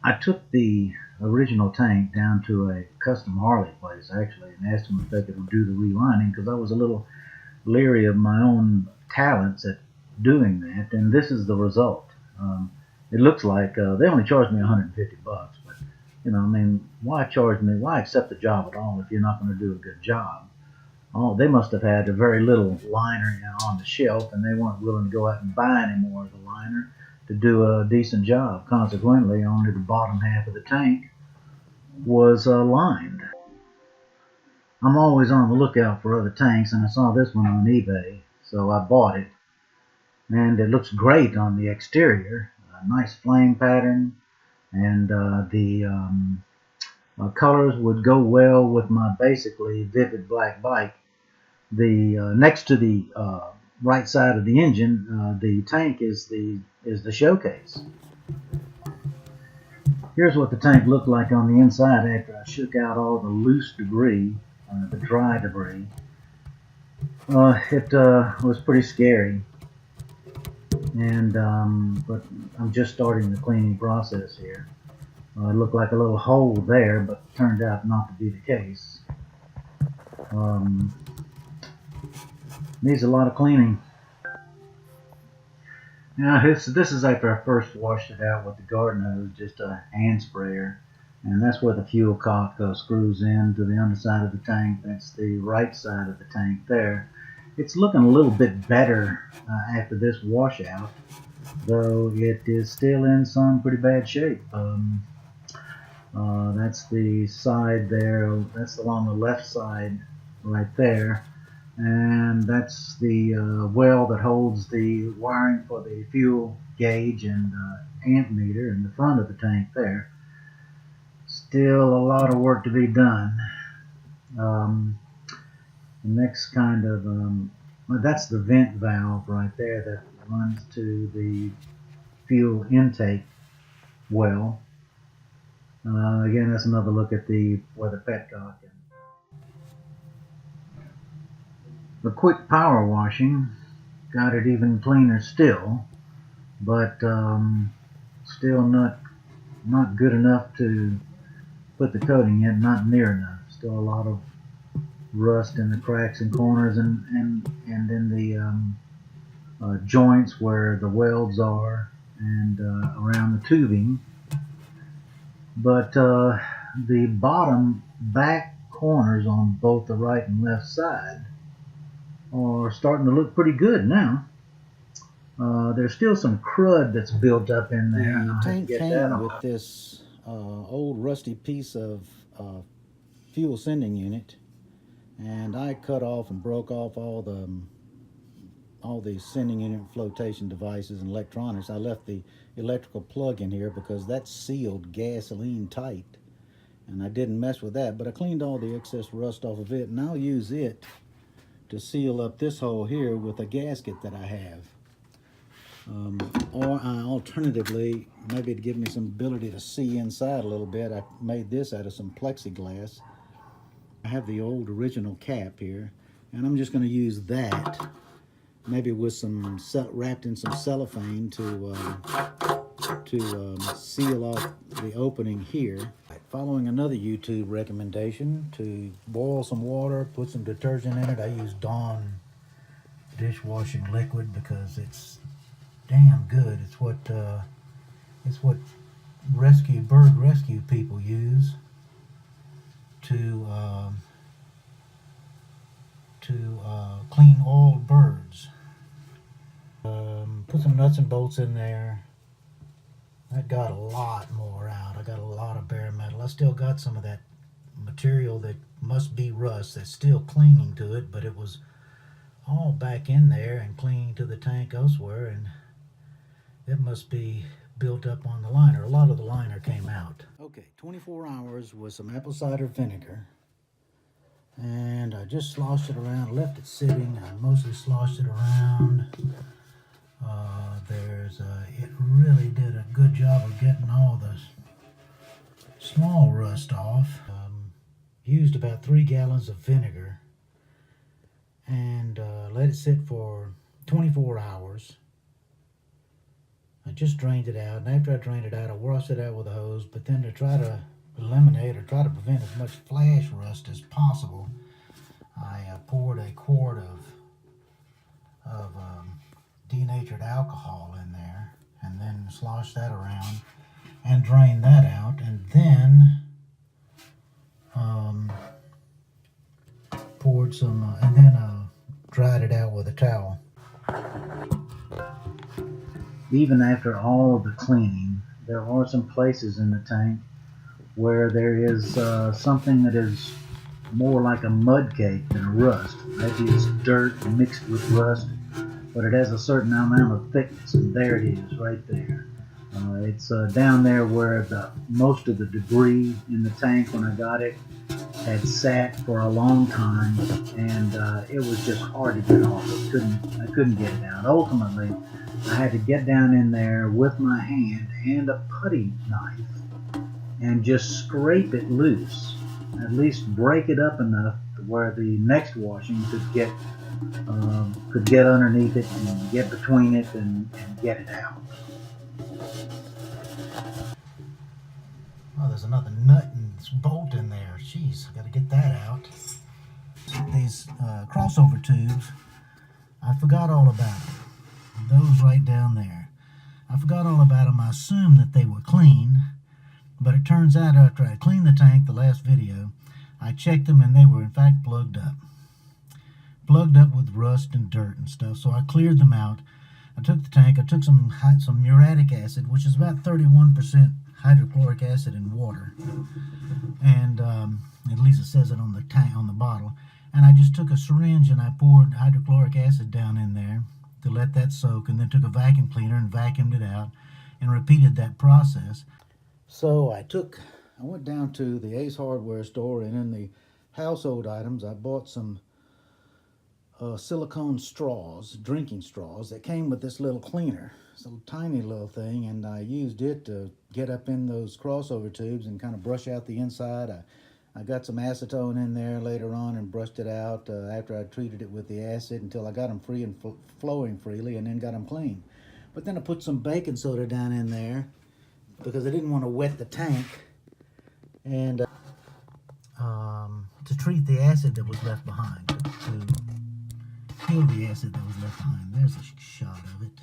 I took the original tank down to a custom Harley place actually and asked them if they could do the relining because I was a little leery of my own talents at doing that, and this is the result. It looks like they only charged me $150, but I mean, why charge me? Why accept the job at all if you're not going to do a good job? Oh, they must have had a very little liner on the shelf, and they weren't willing to go out and buy any more of the liner to do a decent job. Consequently, only the bottom half of the tank was lined. I'm always on the lookout for other tanks, and I saw this one on eBay, so I bought it. And it looks great on the exterior. A nice flame pattern, and the colors would go well with my basically vivid black bike. The next to the right side of the engine, the tank is the showcase. Here's what the tank looked like on the inside after I shook out all the loose debris, the dry debris. It was pretty scary, and but I'm just starting the cleaning process here. It looked like a little hole there, but turned out not to be the case. Needs a lot of cleaning. Now this is after I first washed it out with the garden hose, just a hand sprayer, and that's where the fuel cock screws in to the underside of the tank. That's the right side of the tank there. It's looking a little bit better after this washout, though it is still in some pretty bad shape. That's the side there. That's along the left side right there. And that's the well that holds the wiring for the fuel gauge and amp meter in the front of the tank there. Still a lot of work to be done. The next kind of, well, that's the vent valve right there that runs to the fuel intake well. Again, that's another look at where the petcock is. The quick power washing got it even cleaner still, but still not good enough to put the coating in, not near enough. Still a lot of rust in the cracks and corners and in the joints where the welds are and around the tubing. But the bottom back corners on both the right and left side are starting to look pretty good now. There's still some crud that's built up in there. The tank came with this old rusty piece of fuel sending unit, and I cut off and broke off all the sending unit flotation devices and electronics. I left the electrical plug in here because that's sealed gasoline tight, and I didn't mess with that, but I cleaned all the excess rust off of it, and I'll use it to seal up this hole here with a gasket that I have. Or alternatively, maybe to give me some ability to see inside a little bit, I made this out of some plexiglass. I have the old original cap here, and I'm just going to use that, maybe with some wrapped in some cellophane to seal off the opening here. Following another YouTube recommendation to boil some water, put some detergent in it. I use Dawn dishwashing liquid because it's damn good. It's what bird rescue people use to clean old birds. Put some nuts and bolts in there. That got a lot more out. I got a lot of bare metal. I still got some of that material that must be rust that's still clinging to it, but it was all back in there and clinging to the tank elsewhere, and it must be built up on the liner. A lot of the liner came out. Okay, 24 hours with some apple cider vinegar, and I just sloshed it around, left it sitting. I mostly sloshed it around. It really did a good job of getting all the small rust off. Used about 3 gallons of vinegar and let it sit for 24 hours. I just drained it out, and after I drained it out, I washed it out with a hose. But then to try to eliminate or try to prevent as much flash rust as possible, I poured a quart of denatured alcohol in there, and then sloshed that around and drained that out, and then poured some, and then dried it out with a towel. Even after all of the cleaning, there are some places in the tank where there is something that is more like a mud cake than a rust. Maybe it's dirt mixed with rust, but it has a certain amount of thickness, and there it is, right there. It's down there where most of the debris in the tank when I got it had sat for a long time, and it was just hard to get off. I couldn't get it out. Ultimately, I had to get down in there with my hand and a putty knife and just scrape it loose, at least break it up enough where the next washing could get underneath it and get between it and get it out. Oh, there's another nut and bolt in there. Jeez, I gotta get that out. These crossover tubes, I forgot all about them. Those right down there. I forgot all about them. I assumed that they were clean, but it turns out after I cleaned the tank the last video, I checked them and they were in fact plugged up. Plugged up with rust and dirt and stuff, so I cleared them out. I took the tank, I took some muriatic acid, which is about 31% hydrochloric acid in water, and at least it says it on the tank, on the bottle. And I just took a syringe and I poured hydrochloric acid down in there to let that soak, and then took a vacuum cleaner and vacuumed it out, and repeated that process. So I went down to the Ace Hardware store, and in the household items, I bought some silicone straws, drinking straws, that came with this little cleaner. It's a tiny little thing, and I used it to get up in those crossover tubes and kind of brush out the inside. I got some acetone in there later on and brushed it out after I treated it with the acid until I got them free and flowing freely, and then got them clean. But then I put some baking soda down in there because I didn't want to wet the tank, and to treat the acid that was left behind, to kill the acid that was left behind. There's a shot of it.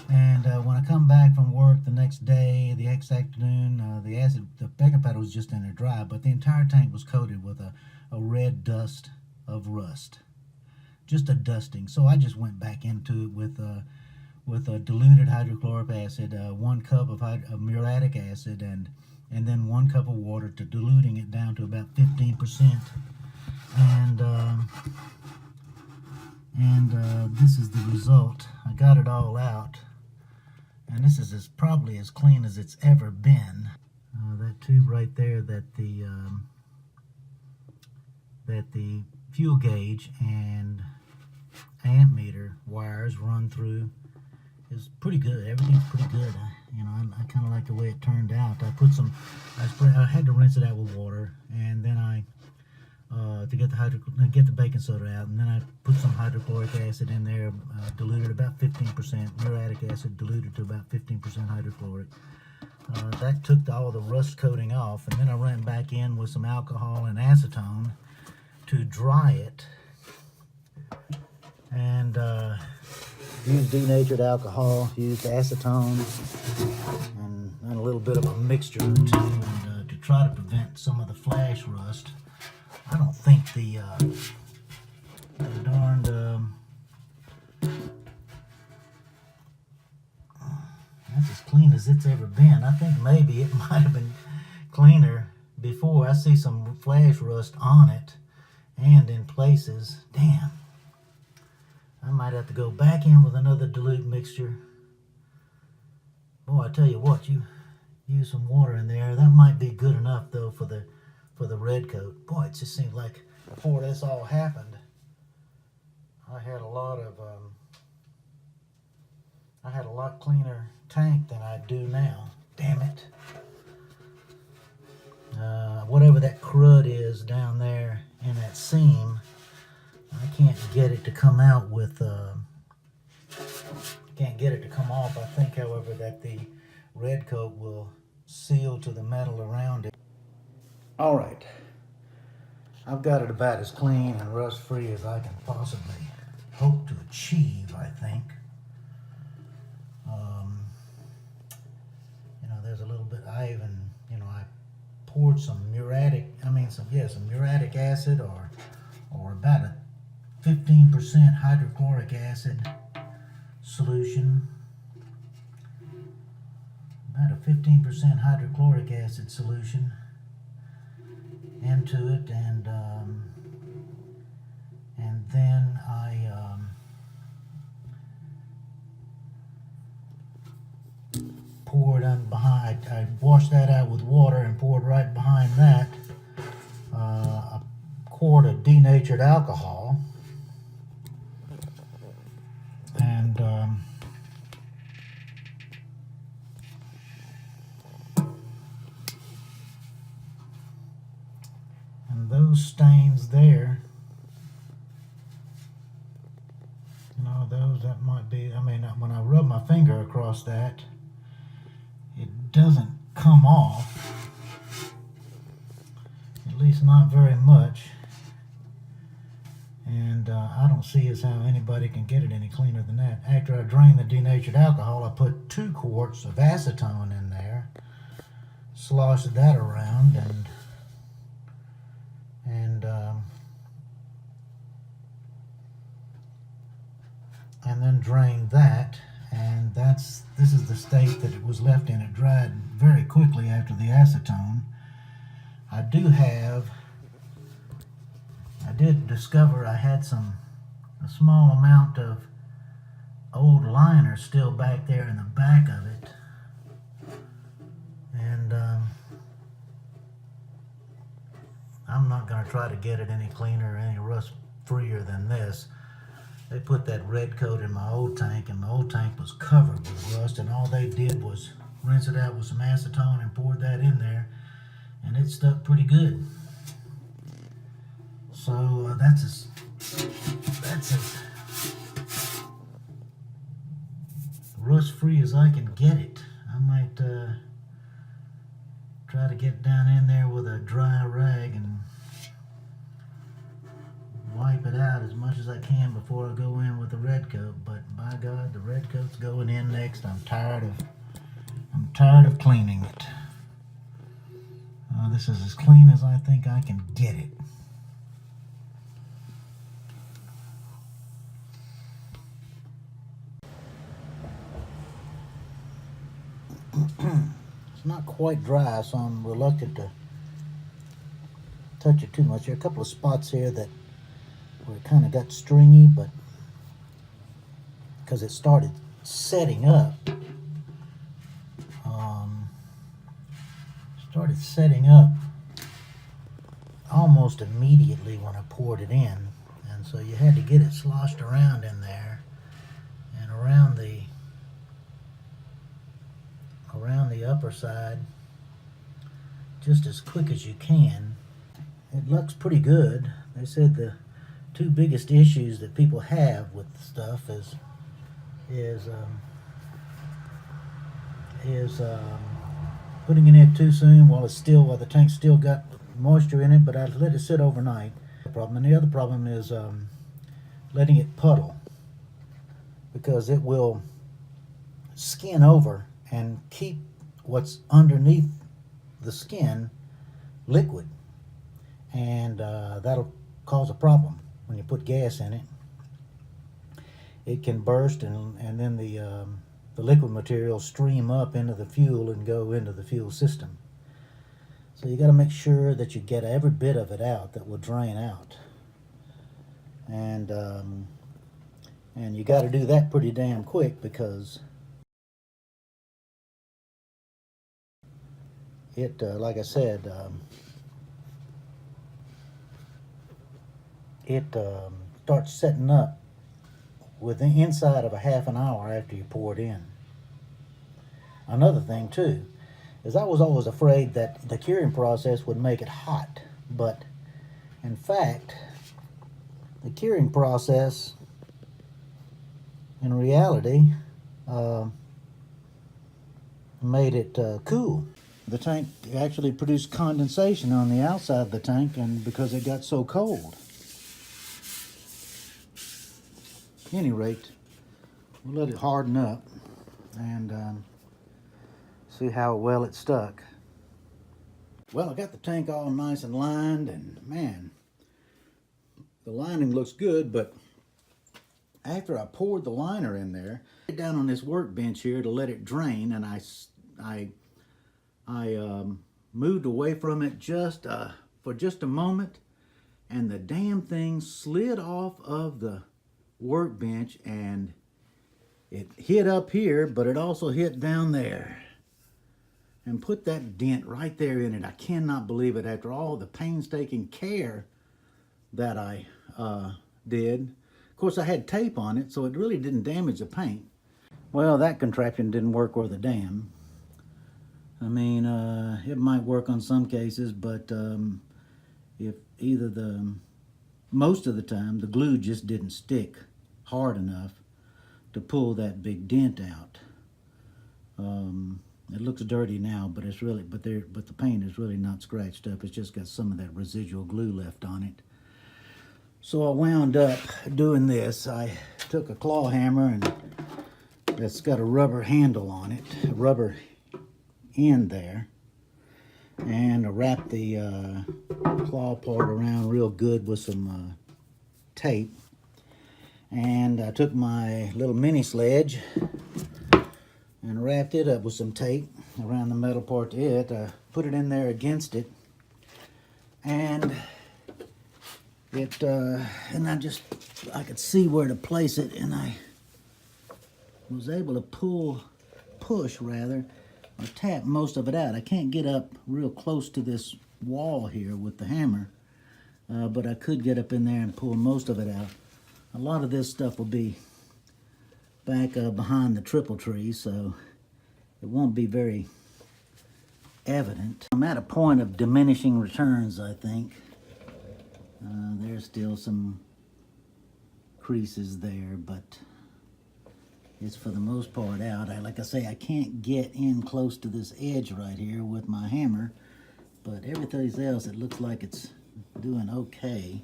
And when I come back from work the next day, the next afternoon, the baking powder was just in there dry, but the entire tank was coated with a red dust of rust. Just a dusting. So I just went back into it with a diluted hydrochloric acid, 1 cup of muriatic acid, and then 1 cup of water, to diluting it down to about 15%. And this is the result. I got it all out, and this is probably as clean as it's ever been. That tube right there that the fuel gauge and amp meter wires run through is pretty good. Everything's pretty good. I kind of like the way it turned out. I had to rinse it out with water, and then to get the baking soda out, and then I put some hydrochloric acid in there, diluted about 15%, muriatic acid diluted to about 15% hydrochloric. That took all the rust coating off, and then I ran back in with some alcohol and acetone to dry it, and used denatured alcohol, used acetone, and a little bit of a mixture of the two, and to try to prevent some of the flash rust. I don't think the darned that's as clean as it's ever been. I think maybe it might have been cleaner before. I see some flash rust on it and in places. Damn. I might have to go back in with another dilute mixture. Boy, I tell you what, you use some water in there. That might be good enough though for the red coat. Boy, it just seems like before this all happened, I had a lot cleaner tank than I do now. Damn it. Whatever that crud is down there in that seam, I can't get it to come out with can't get it to come off. I think, however, that the red coat will seal to the metal around it. All right, I've got it about as clean and rust free as I can possibly hope to achieve, I think. You know, there's a little bit, I even, you know, I poured some muriatic acid, or about a 15% hydrochloric acid solution. About a 15% hydrochloric acid solution into it, and then poured on behind. I washed that out with water and poured right behind that a quart of denatured alcohol, and those stains there, you know, those that might be, I mean, when I rub my finger across that, it doesn't come off, at least not very much, and I don't see as how anybody can get it any cleaner than that. After I drained the denatured alcohol, I put 2 quarts of acetone in there, sloshed that around, and then drained that, and this is the state that it was left in. It dried very quickly after the acetone. I did discover I had a small amount of old liner still back there in the back of it, and I'm not going to try to get it any cleaner or any rust freer than this. They put that red coat in my old tank, and my old tank was covered with rust, and all they did was rinse it out with some acetone and poured that in there, and it stuck pretty good. So that's as rust free as I can get it. I might try to get down in there with a dry rag and wipe it out as much as I can before I go in with the red coat. But by God, the red coat's going in next. I'm tired of cleaning it. This is as clean as I think I can get it. It's not quite dry, so I'm reluctant to touch it too much. There are a couple of spots here that where it kind of got stringy, but because it started setting up, almost immediately when I poured it in, and so you had to get it sloshed around in there and around the upper side just as quick as you can. It looks pretty good. They said the 2 biggest issues that people have with the stuff is putting it in too soon while the tank's still got moisture in it, but I let it sit overnight. And the other problem is letting it puddle, because it will skin over and keep what's underneath the skin liquid, and that'll cause a problem when you put gas in it. It can burst, and then the liquid material stream up into the fuel and go into the fuel system. So you got to make sure that you get every bit of it out that will drain out, and you got to do that pretty damn quick, because it, like I said, it starts setting up within inside of a half an hour after you pour it in. Another thing too is I was always afraid that the curing process would make it hot, but in fact the curing process in reality made it cool. The tank actually produced condensation on the outside of the tank, and because it got so cold. At any rate, we'll let it harden up and see how well it stuck. Well, I got the tank all nice and lined, and man, the lining looks good, but after I poured the liner in there, I put it down on this workbench here to let it drain, and I moved away from it for just a moment, and the damn thing slid off of the workbench, and it hit up here, but it also hit down there and put that dent right there in it. I cannot believe it after all the painstaking care that I did. Of course, I had tape on it, so it really didn't damage the paint. Well, that contraption didn't work worth a damn. I mean, it might work on some cases, but if either most of the time, the glue just didn't stick hard enough to pull that big dent out. It looks dirty now, but it's really, but the paint is really not scratched up. It's just got some of that residual glue left on it. So I wound up doing this. I took a claw hammer, and that's got a rubber handle on it, a rubber end there, and I wrapped the claw part around real good with some tape. And I took my little mini sledge and wrapped it up with some tape around the metal part to it. I put it in there against it, and I could see where to place it, and I was able to push rather, or tap most of it out. I can't get up real close to this wall here with the hammer, but I could get up in there and pull most of it out. A lot of this stuff will be back behind the triple tree, so it won't be very evident. I'm at a point of diminishing returns, I think. There's still some creases there, but it's for the most part out. Like I say, I can't get in close to this edge right here with my hammer, but everything else, it looks like it's doing okay.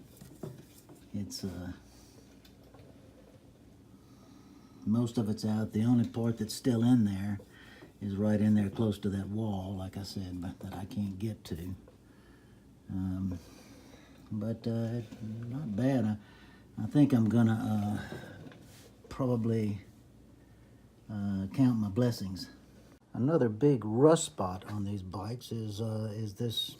It's most of it's out. The only part that's still in there is right in there close to that wall, like I said, but that I can't get to. But not bad. I think I'm gonna probably count my blessings. Another big rust spot on these bikes is this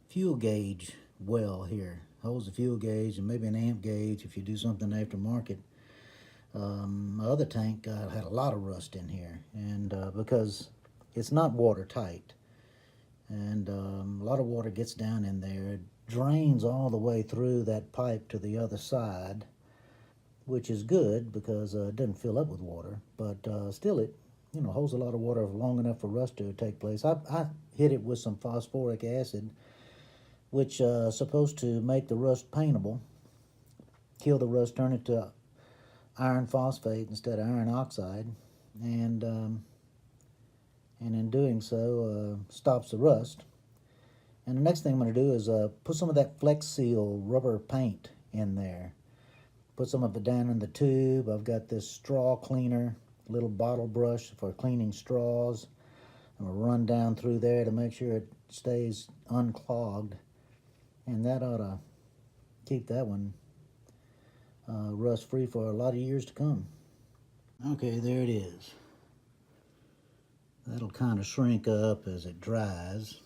fuel gauge well here. Holds the fuel gauge and maybe an amp gauge if you do something aftermarket. My other tank had a lot of rust in here, and because it's not watertight, and a lot of water gets down in there. It drains all the way through that pipe to the other side, which is good because it doesn't fill up with water, but still it holds a lot of water long enough for rust to take place. I hit it with some phosphoric acid, which is supposed to make the rust paintable, kill the rust, turn it to iron phosphate instead of iron oxide, and in doing so stops the rust. And the next thing I'm going to do is put some of that Flex Seal rubber paint in there. Put some of it down in the tube. I've got this straw cleaner, little bottle brush for cleaning straws. I'm going to run down through there to make sure it stays unclogged, and that ought to keep that one rust free for a lot of years to come. Okay, there it is. That'll kind of shrink up as it dries.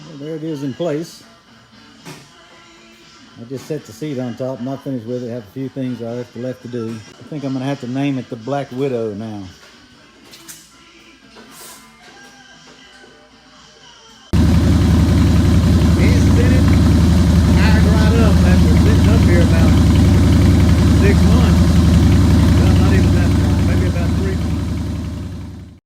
Well, there it is in place. I just set the seat on top, not finished with it. I have a few things I have left to do. I think I'm going to have to name it the Black Widow now.